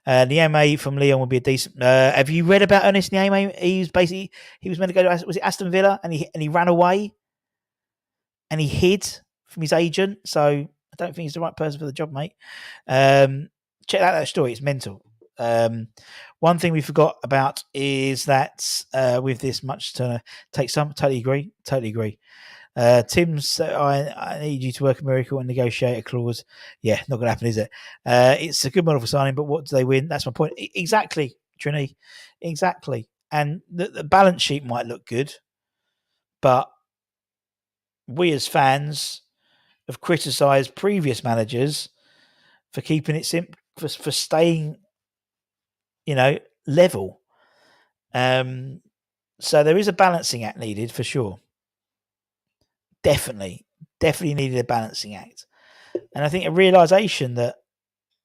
Niame from Lyon would be a decent. Have you read about Ernest Niame? He was meant to go to, was it Aston Villa, and he ran away, and he hid from his agent. So I don't think he's the right person for the job, mate. Check out that story; it's mental. One thing we forgot about is that with this much to take some, totally agree. Tim's, I need you to work a miracle and negotiate a clause. Yeah, not going to happen, is it? It's a good model for signing, but what do they win? That's my point. Exactly, Trini. Exactly. And the balance sheet might look good, but we as fans have criticised previous managers for keeping it simple, for staying, level. So there is a balancing act needed for sure. Definitely needed a balancing act. And I think a realisation that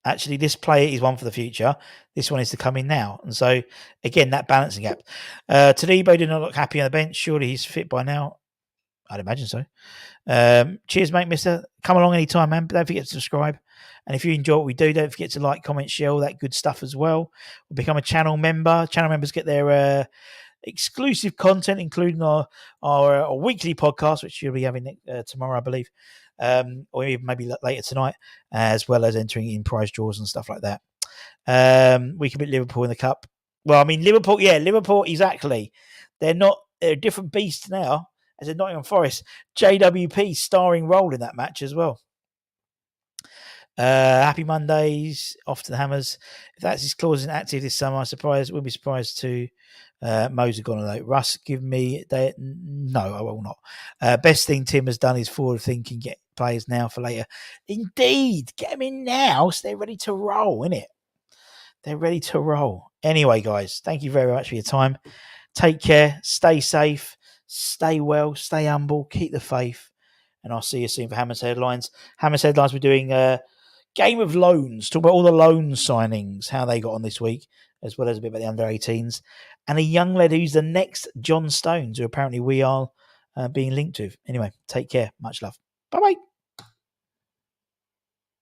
actually this player is one for the future. This one is to come in now. And so, again, that balancing act. Todibo did not look happy on the bench. Surely he's fit by now. I'd imagine so. Cheers, mate, mister. Come along anytime, man. But don't forget to subscribe. And if you enjoy what we do, don't forget to like, comment, share, all that good stuff as well. We'll become a channel member. Channel members get their exclusive content, including our weekly podcast, which you'll be having tomorrow, I believe, or even maybe later tonight, as well as entering in prize draws and stuff like that. We can beat Liverpool in the cup. Well, I mean, Liverpool, exactly. They're a different beast now, as in Nottingham Forest. JWP starring role in that match as well. Happy Mondays, off to the Hammers. If that's his clause inactive this summer, wouldn't be surprised to Mo's have gone on that. Russ, give me that. No, I will not. Best thing Tim has done is forward thinking, get players now for later. Indeed, get them in now so they're ready to roll, innit? They're ready to roll. Anyway, guys, thank you very much for your time. Take care, stay safe, stay well, stay humble, keep the faith, and I'll see you soon for Hammers Headlines. Hammers Headlines, we're doing Game of Loans, talk about all the loan signings, how they got on this week, as well as a bit about the under-18s, and a young lad who's the next John Stones, who apparently we are being linked to. Anyway, take care. Much love. Bye-bye.